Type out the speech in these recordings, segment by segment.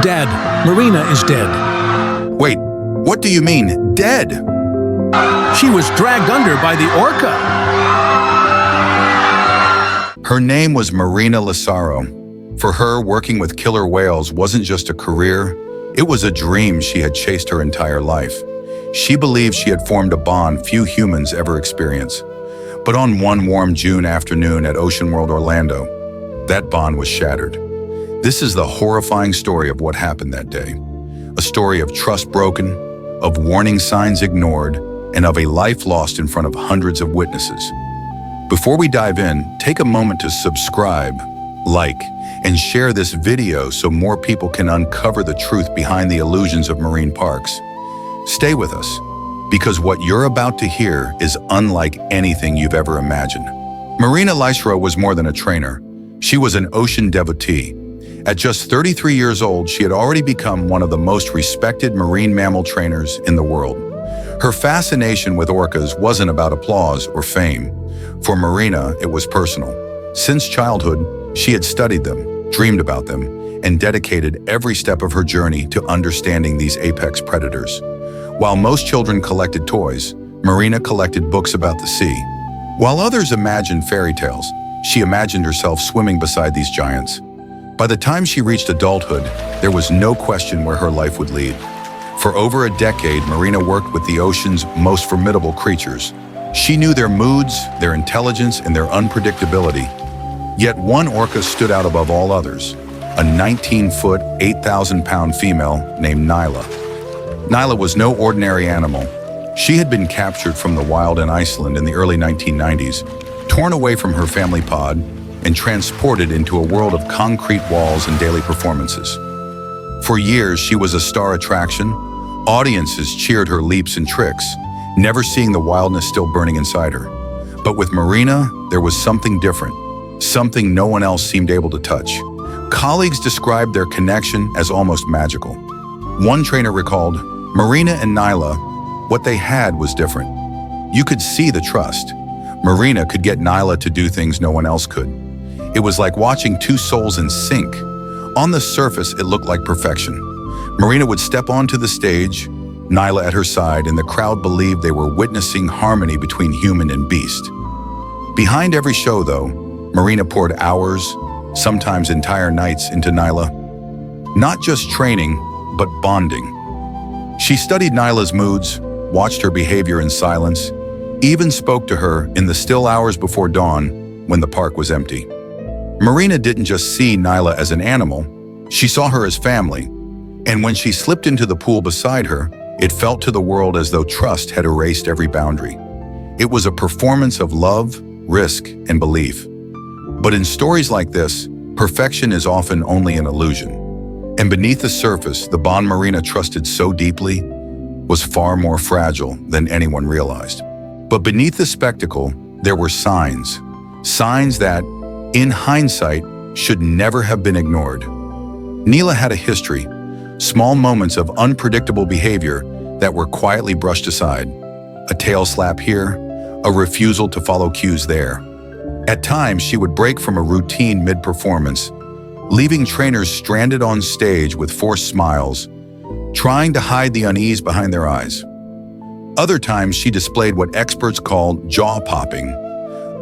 Dad, Marina is dead. Wait, what do you mean, dead? She was dragged under by the Orca. Her name was Marina Lysaro. For her, working with killer whales wasn't just a career, it was a dream she had chased her entire life. She believed she had formed a bond few humans ever experience. But on one warm June afternoon at OceanWorld Orlando, that bond was shattered. This is the horrifying story of what happened that day. A story of trust broken, of warning signs ignored, and of a life lost in front of hundreds of witnesses. Before we dive in, take a moment to subscribe, like, and share this video so more people can uncover the truth behind the illusions of marine parks. Stay with us, because what you're about to hear is unlike anything you've ever imagined. Marina Lysaro was more than a trainer. She was an ocean devotee. At just 33 years old, she had already become one of the most respected marine mammal trainers in the world. Her fascination with orcas wasn't about applause or fame. For Marina, it was personal. Since childhood, she had studied them, dreamed about them, and dedicated every step of her journey to understanding these apex predators. While most children collected toys, Marina collected books about the sea. While others imagined fairy tales, she imagined herself swimming beside these giants. By the time she reached adulthood, there was no question where her life would lead. For over a decade, Marina worked with the ocean's most formidable creatures. She knew their moods, their intelligence, and their unpredictability. Yet one orca stood out above all others, a 19-foot, 8,000-pound female named Nyla. Nyla was no ordinary animal. She had been captured from the wild in Iceland in the early 1990s, torn away from her family pod, and transported into a world of concrete walls and daily performances. For years, she was a star attraction. Audiences cheered her leaps and tricks, never seeing the wildness still burning inside her. But with Marina, there was something different, something no one else seemed able to touch. Colleagues described their connection as almost magical. One trainer recalled, Marina and Nyla, what they had was different. You could see the trust. Marina could get Nyla to do things no one else could. It was like watching two souls in sync. On the surface, it looked like perfection. Marina would step onto the stage, Nyla at her side, and the crowd believed they were witnessing harmony between human and beast. Behind every show, though, Marina poured hours, sometimes entire nights, into Nyla. Not just training, but bonding. She studied Nyla's moods, watched her behavior in silence, even spoke to her in the still hours before dawn when the park was empty. Marina didn't just see Nyla as an animal, she saw her as family. And when she slipped into the pool beside her, it felt to the world as though trust had erased every boundary. It was a performance of love, risk, and belief. But in stories like this, perfection is often only an illusion. And beneath the surface, the bond Marina trusted so deeply was far more fragile than anyone realized. But beneath the spectacle, there were signs. Signs that, in hindsight, should never have been ignored. Nyla had a history, small moments of unpredictable behavior that were quietly brushed aside. A tail slap here, a refusal to follow cues there. At times, she would break from a routine mid-performance, leaving trainers stranded on stage with forced smiles, trying to hide the unease behind their eyes. Other times, she displayed what experts call jaw-popping,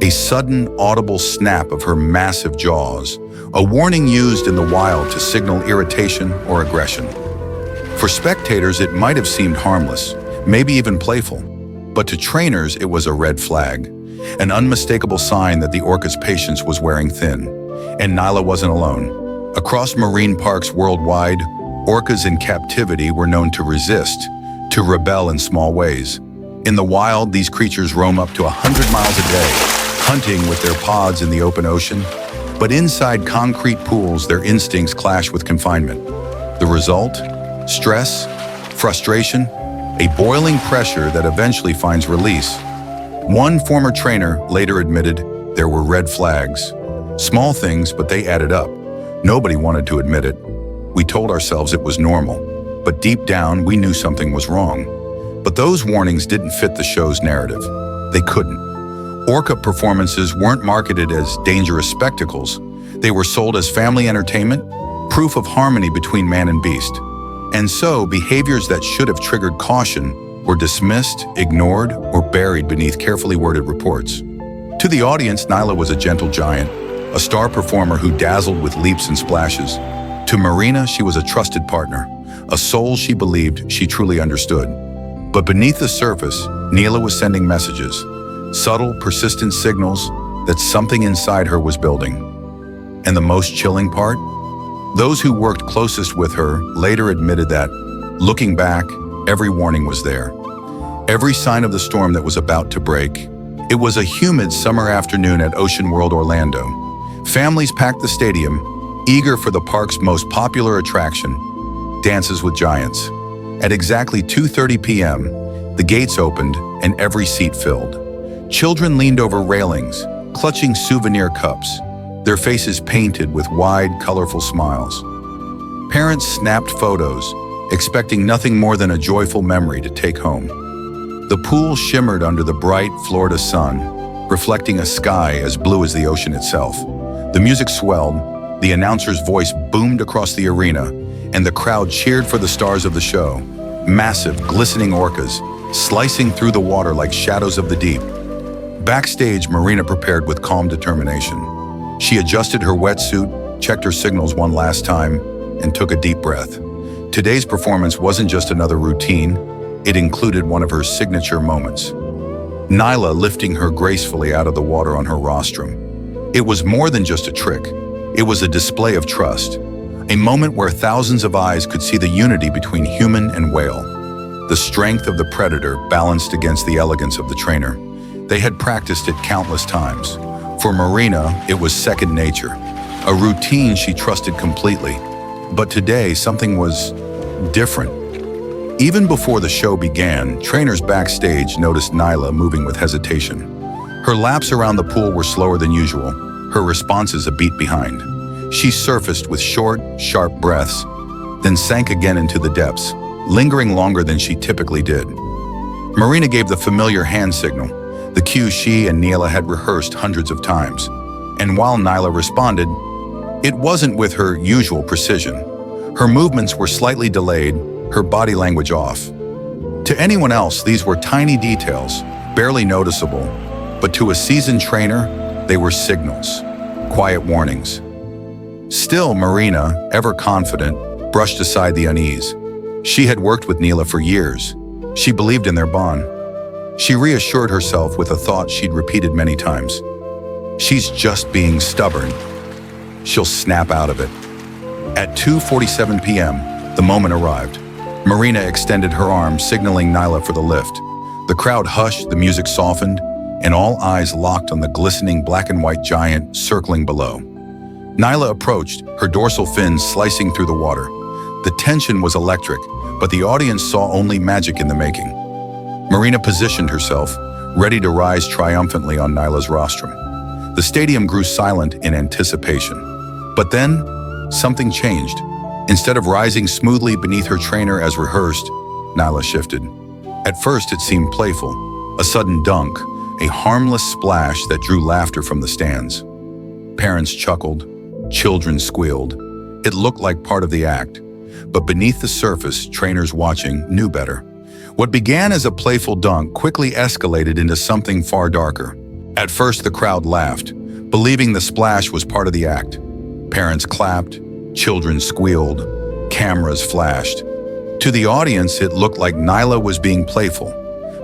a sudden audible snap of her massive jaws, a warning used in the wild to signal irritation or aggression. For spectators, it might have seemed harmless, maybe even playful, but to trainers, it was a red flag, an unmistakable sign that the orca's patience was wearing thin. And Nyla wasn't alone. Across marine parks worldwide, orcas in captivity were known to resist, to rebel in small ways. In the wild, these creatures roam up to 100 miles a day, hunting with their pods in the open ocean. But inside concrete pools, their instincts clash with confinement. The result? Stress, frustration, a boiling pressure that eventually finds release. One former trainer later admitted there were red flags. Small things, but they added up. Nobody wanted to admit it. We told ourselves it was normal, but deep down, we knew something was wrong. But those warnings didn't fit the show's narrative. They couldn't. Orca performances weren't marketed as dangerous spectacles. They were sold as family entertainment, proof of harmony between man and beast. And so, behaviors that should have triggered caution were dismissed, ignored, or buried beneath carefully worded reports. To the audience, Nyla was a gentle giant, a star performer who dazzled with leaps and splashes. To Marina, she was a trusted partner, a soul she believed she truly understood. But beneath the surface, Nyla was sending messages, subtle, persistent signals that something inside her was building. And the most chilling part? Those who worked closest with her later admitted that, looking back, every warning was there. Every sign of the storm that was about to break. It was a humid summer afternoon at OceanWorld Orlando. Families packed the stadium, eager for the park's most popular attraction, Dances with Giants. At exactly 2:30 p.m., the gates opened and every seat filled. Children leaned over railings, clutching souvenir cups, their faces painted with wide, colorful smiles. Parents snapped photos, expecting nothing more than a joyful memory to take home. The pool shimmered under the bright Florida sun, reflecting a sky as blue as the ocean itself. The music swelled, the announcer's voice boomed across the arena, and the crowd cheered for the stars of the show. Massive, glistening orcas, slicing through the water like shadows of the deep. Backstage, Marina prepared with calm determination. She adjusted her wetsuit, checked her signals one last time, and took a deep breath. Today's performance wasn't just another routine, it included one of her signature moments. Nyla lifting her gracefully out of the water on her rostrum. It was more than just a trick. It was a display of trust, a moment where thousands of eyes could see the unity between human and whale. The strength of the predator balanced against the elegance of the trainer. They had practiced it countless times. For Marina, it was second nature, a routine she trusted completely. But today, something was different. Even before the show began, trainers backstage noticed Nyla moving with hesitation. Her laps around the pool were slower than usual, her responses a beat behind. She surfaced with short, sharp breaths, then sank again into the depths, lingering longer than she typically did. Marina gave the familiar hand signal, the cue she and Nyla had rehearsed hundreds of times. And while Nyla responded, it wasn't with her usual precision. Her movements were slightly delayed, her body language off. To anyone else, these were tiny details, barely noticeable, but to a seasoned trainer, they were signals, quiet warnings. Still, Marina, ever confident, brushed aside the unease. She had worked with Nyla for years. She believed in their bond. She reassured herself with a thought she'd repeated many times. She's just being stubborn. She'll snap out of it. At 2:47 p.m., the moment arrived. Marina extended her arm, signaling Nyla for the lift. The crowd hushed, the music softened, and all eyes locked on the glistening black and white giant circling below. Nyla approached, her dorsal fins slicing through the water. The tension was electric, but the audience saw only magic in the making. Marina positioned herself, ready to rise triumphantly on Nyla's rostrum. The stadium grew silent in anticipation. But then, something changed. Instead of rising smoothly beneath her trainer as rehearsed, Nyla shifted. At first, it seemed playful, a sudden dunk, a harmless splash that drew laughter from the stands. Parents chuckled, children squealed. It looked like part of the act. But beneath the surface, trainers watching knew better. What began as a playful dunk quickly escalated into something far darker. At first, the crowd laughed, believing the splash was part of the act. Parents clapped, children squealed, cameras flashed. To the audience, it looked like Nyla was being playful.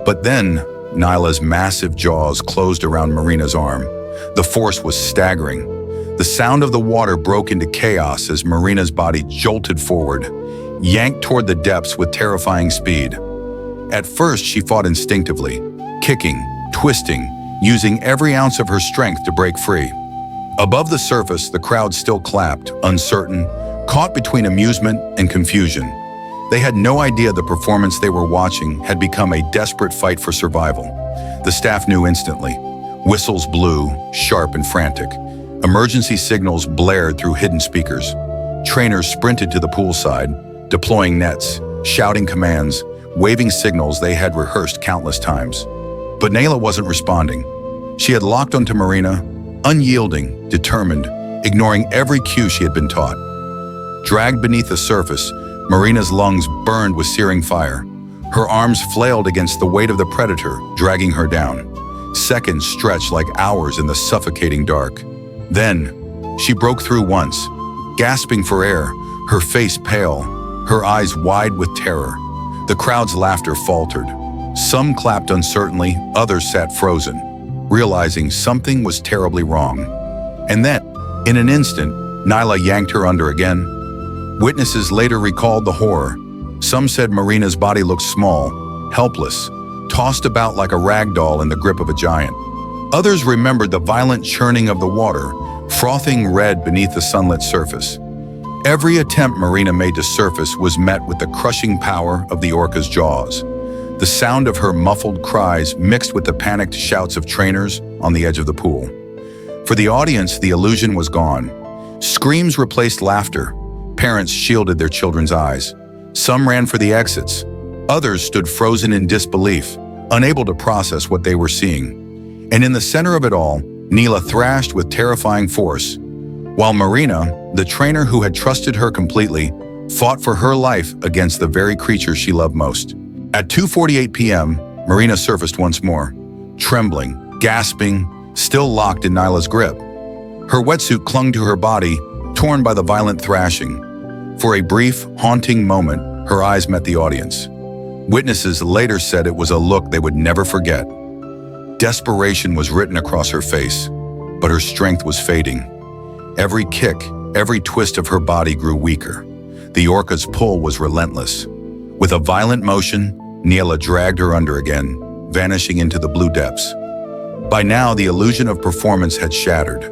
But then, Nyla's massive jaws closed around Marina's arm. The force was staggering. The sound of the water broke into chaos as Marina's body jolted forward, yanked toward the depths with terrifying speed. At first, she fought instinctively, kicking, twisting, using every ounce of her strength to break free. Above the surface, the crowd still clapped, uncertain, caught between amusement and confusion. They had no idea the performance they were watching had become a desperate fight for survival. The staff knew instantly. Whistles blew, sharp and frantic. Emergency signals blared through hidden speakers. Trainers sprinted to the poolside, deploying nets, shouting commands, waving signals they had rehearsed countless times. But Nyla wasn't responding. She had locked onto Marina, unyielding, determined, ignoring every cue she had been taught. Dragged beneath the surface, Marina's lungs burned with searing fire. Her arms flailed against the weight of the predator, dragging her down. Seconds stretched like hours in the suffocating dark. Then, she broke through once, gasping for air, her face pale, her eyes wide with terror. The crowd's laughter faltered. Some clapped uncertainly, others sat frozen, realizing something was terribly wrong. And then, in an instant, Nyla yanked her under again. Witnesses later recalled the horror. Some said Marina's body looked small, helpless, tossed about like a rag doll in the grip of a giant. Others remembered the violent churning of the water, frothing red beneath the sunlit surface. Every attempt Marina made to surface was met with the crushing power of the orca's jaws. The sound of her muffled cries mixed with the panicked shouts of trainers on the edge of the pool. For the audience, the illusion was gone. Screams replaced laughter. Parents shielded their children's eyes. Some ran for the exits. Others stood frozen in disbelief, unable to process what they were seeing. And in the center of it all, Nyla thrashed with terrifying force, while Marina, the trainer who had trusted her completely, fought for her life against the very creature she loved most. At 2:48 p.m., Marina surfaced once more, trembling, gasping, still locked in Nyla's grip. Her wetsuit clung to her body, torn by the violent thrashing. For a brief, haunting moment, her eyes met the audience. Witnesses later said it was a look they would never forget. Desperation was written across her face, but her strength was fading. Every kick, every twist of her body grew weaker. The orca's pull was relentless. With a violent motion, Nyla dragged her under again, vanishing into the blue depths. By now, the illusion of performance had shattered.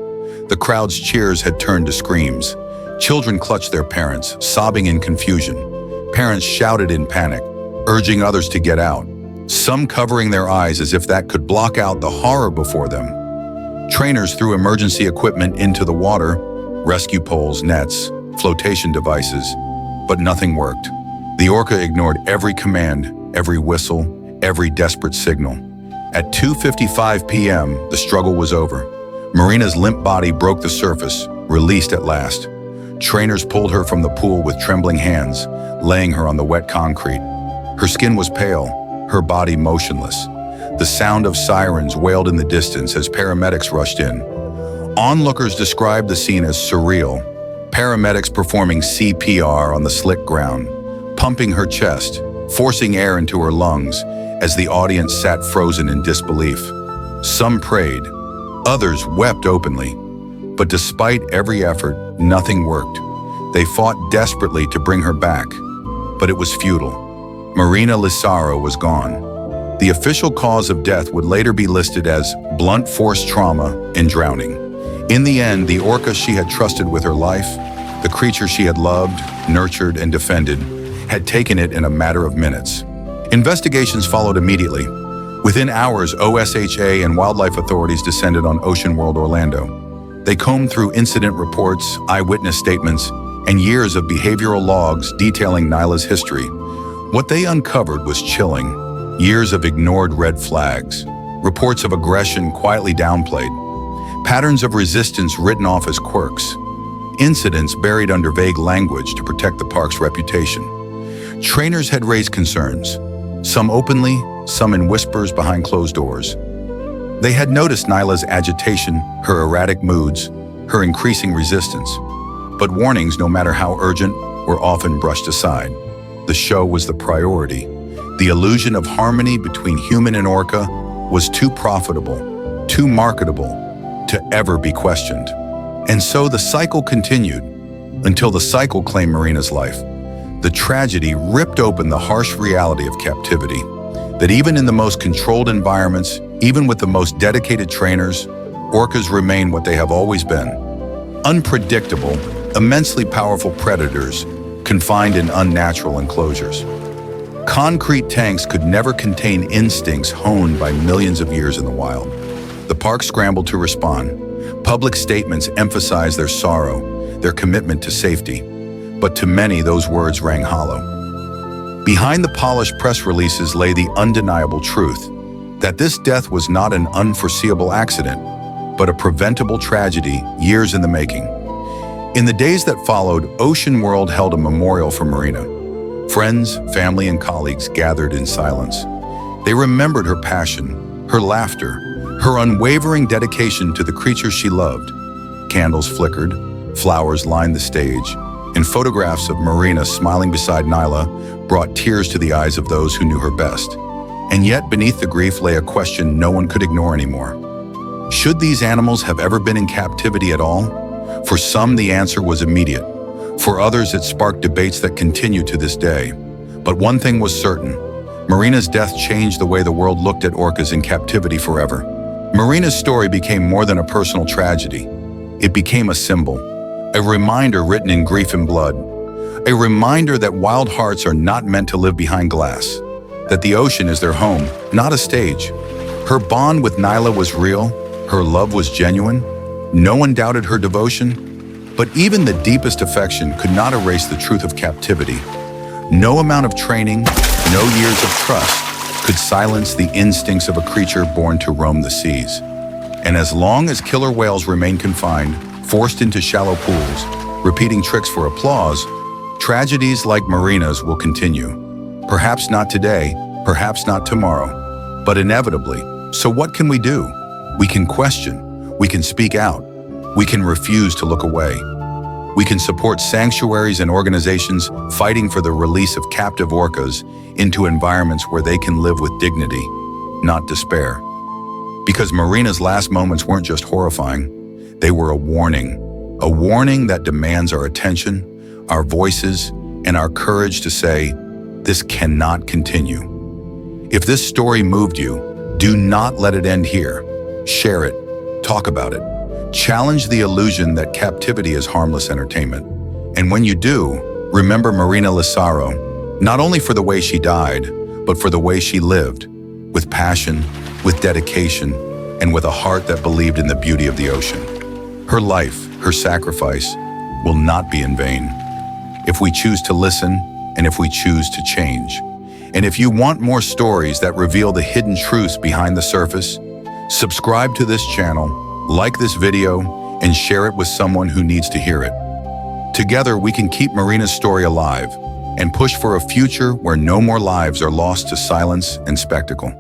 The crowd's cheers had turned to screams. Children clutched their parents, sobbing in confusion. Parents shouted in panic, urging others to get out, some covering their eyes as if that could block out the horror before them. Trainers threw emergency equipment into the water, rescue poles, nets, flotation devices, but nothing worked. The orca ignored every command, every whistle, every desperate signal. At 2:55 p.m., the struggle was over. Marina's limp body broke the surface, released at last. Trainers pulled her from the pool with trembling hands, laying her on the wet concrete. Her skin was pale, her body motionless. The sound of sirens wailed in the distance as paramedics rushed in. Onlookers described the scene as surreal. Paramedics performing CPR on the slick ground, pumping her chest, forcing air into her lungs as the audience sat frozen in disbelief. Some prayed, others wept openly. But despite every effort, nothing worked. They fought desperately to bring her back, but it was futile. Marina Lysaro was gone. The official cause of death would later be listed as blunt force trauma and drowning. In the end, the orca she had trusted with her life, the creature she had loved, nurtured, and defended, had taken it in a matter of minutes. Investigations followed immediately. Within hours, OSHA and wildlife authorities descended on OceanWorld Orlando. They combed through incident reports, eyewitness statements, and years of behavioral logs detailing Nyla's history. What they uncovered was chilling. Years of ignored red flags, reports of aggression quietly downplayed, patterns of resistance written off as quirks, incidents buried under vague language to protect the park's reputation. Trainers had raised concerns, some openly, some in whispers behind closed doors. They had noticed Nyla's agitation, her erratic moods, her increasing resistance. But warnings, no matter how urgent, were often brushed aside. The show was the priority. The illusion of harmony between human and orca was too profitable, too marketable, to ever be questioned. And so the cycle continued, until the cycle claimed Marina's life. The tragedy ripped open the harsh reality of captivity, that even in the most controlled environments, even with the most dedicated trainers, orcas remain what they have always been. Unpredictable, immensely powerful predators confined in unnatural enclosures. Concrete tanks could never contain instincts honed by millions of years in the wild. The park scrambled to respond. Public statements emphasized their sorrow, their commitment to safety. But to many, those words rang hollow. Behind the polished press releases lay the undeniable truth that this death was not an unforeseeable accident, but a preventable tragedy years in the making. In the days that followed, OceanWorld held a memorial for Marina. Friends, family, and colleagues gathered in silence. They remembered her passion, her laughter, her unwavering dedication to the creatures she loved. Candles flickered, flowers lined the stage, and photographs of Marina smiling beside Nyla brought tears to the eyes of those who knew her best. And yet, beneath the grief lay a question no one could ignore anymore. Should these animals have ever been in captivity at all? For some, the answer was immediate. For others, it sparked debates that continue to this day. But one thing was certain. Marina's death changed the way the world looked at orcas in captivity forever. Marina's story became more than a personal tragedy. It became a symbol, a reminder written in grief and blood, a reminder that wild hearts are not meant to live behind glass, that the ocean is their home, not a stage. Her bond with Nyla was real, her love was genuine, no one doubted her devotion, but even the deepest affection could not erase the truth of captivity. No amount of training, no years of trust could silence the instincts of a creature born to roam the seas. And as long as killer whales remain confined, forced into shallow pools, repeating tricks for applause, tragedies like Marina's will continue. Perhaps not today, perhaps not tomorrow, but inevitably. So what can we do? We can question. We can speak out. We can refuse to look away. We can support sanctuaries and organizations fighting for the release of captive orcas into environments where they can live with dignity, not despair. Because Marina's last moments weren't just horrifying, they were a warning that demands our attention, our voices, and our courage to say, this cannot continue. If this story moved you, do not let it end here. Share it. Talk about it. Challenge the illusion that captivity is harmless entertainment. And when you do, remember Marina Lysaro, not only for the way she died, but for the way she lived, with passion, with dedication, and with a heart that believed in the beauty of the ocean. Her life, her sacrifice, will not be in vain. If we choose to listen, and if we choose to change. And if you want more stories that reveal the hidden truths behind the surface, subscribe to this channel, like this video, and share it with someone who needs to hear it. Together, we can keep Marina's story alive and push for a future where no more lives are lost to silence and spectacle.